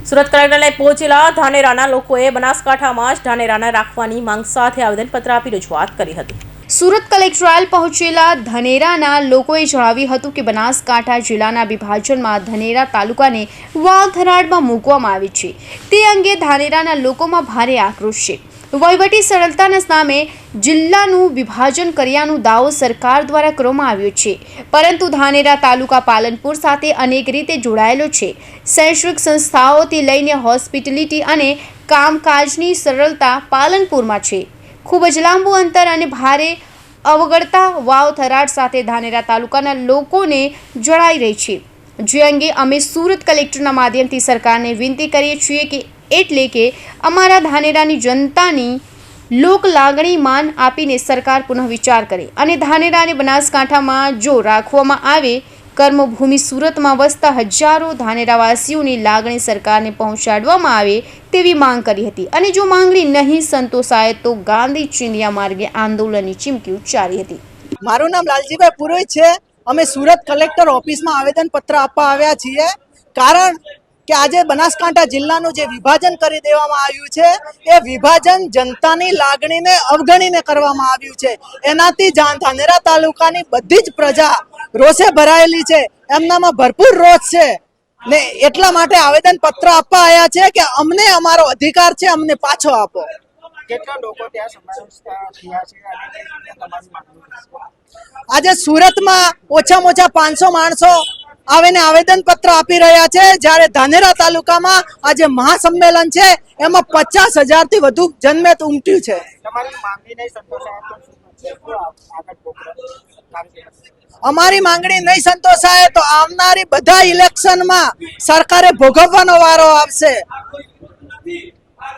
સુરત કલેક્ટરને પહોંચેલા ધાનેરાના લોકોએ બનાસકાંઠામાં જ ધાનેરાને રાખવાની માંગ સાથે આવેદનપત્ર આપી રજૂઆત કરી હતી। સુરત કલેક્ટરાલ પહોંચેલા ધાનેરાના લોકોએ જણાવ્યું હતું કે બનાસકાંઠા જિલ્લાના વિભાજનમાં ધાનેરા તાલુકાને વાવથરાળમાં મૂકવામાં આવી છે। તે અંગે ધાનેરાના લોકોમાં ભારે આક્રોશ છે। વહીવટી સરળતાના નામે જિલ્લાનું વિભાજન કર્યાનું દાવો સરકાર દ્વારા કરવામાં આવ્યો છે, પરંતુ ધાનેરા તાલુકા પાલનપુર સાથે અનેક રીતે જોડાયેલો છે। શૈક્ષણિક સંસ્થાઓથી લઈને હોસ્પિટાલિટી અને કામકાજની સરળતા પાલનપુરમાં છે। ખૂબ જ લાંબુ અંતર અને ભારે અવગડતા વાવથરાળ સાથે ધાનેરા તાલુકાના લોકોને જોડાઈ રહી છે, જે અંગે અમે સુરત કલેક્ટરના માધ્યમથી સરકારને વિનંતી કરીએ છીએ કે એટલે કે અમારા ધાનેરાની જનતાની લોક લાગણી માન આપીને સરકાર પુનઃ વિચાર કરે અને ધાનેરાને બનાસકાંઠામાં જો રાખવામાં આવે। કર્મભૂમિ સુરતમાં વસતા હજારો ધાનેરાવાસીઓની લાગણી સરકારને પહોંચાડવામાં આવે તેવી માંગ કરી હતી અને જો માંગણી નહીં સંતોષાય તો ગાંધી ચિંધિયા માર્ગે આંદોલનની ચીમકી ઉચ્ચારી હતી। મારું નામ લાલજીભાઈ પુરોહિત છે। અમે સુરત કલેક્ટર ઓફિસમાં આવેદનપત્ર આપવા આવ્યા છીએ, કારણ કે આજે બનાસકાંઠા જિલ્લાનું જે વિભાજન કરી દેવામાં આવ્યું છે એ વિભાજન જનતાની લાગણીને અવગણીને કરવામાં આવ્યું છે। એનાથી ધાનેરા તાલુકાની બધી જ પ્રજા રોષે ભરાયેલી છે, એમનામાં ભરપૂર રોષ છે ને એટલા માટે આવેદન પત્ર આપવા આવ્યા છે કે અમને અમારો અધિકાર છે, અમને પાછો આપો। કેટલા લોકો ત્યાં સમાવેશ થયા છે અને તમારી માંગણી? આજે સુરતમાં ઓછામાં ઓછા 500 માણસો આવીને આવેદન પત્ર આપી રહ્યા છે, જ્યારે ધાનેરા તાલુકામાં આજે મહાસંમેલન છે એમાં 50,000 થી વધુ જનમેદ ઉમટ્યું છે। તમારી માંગણી નહીં સંતોષાય અમારી માંગણી નહીં સંતોષાય તો આવનારી બધા ઇલેક્શનમાં સરકારે ભોગવવાનો વારો આવશે।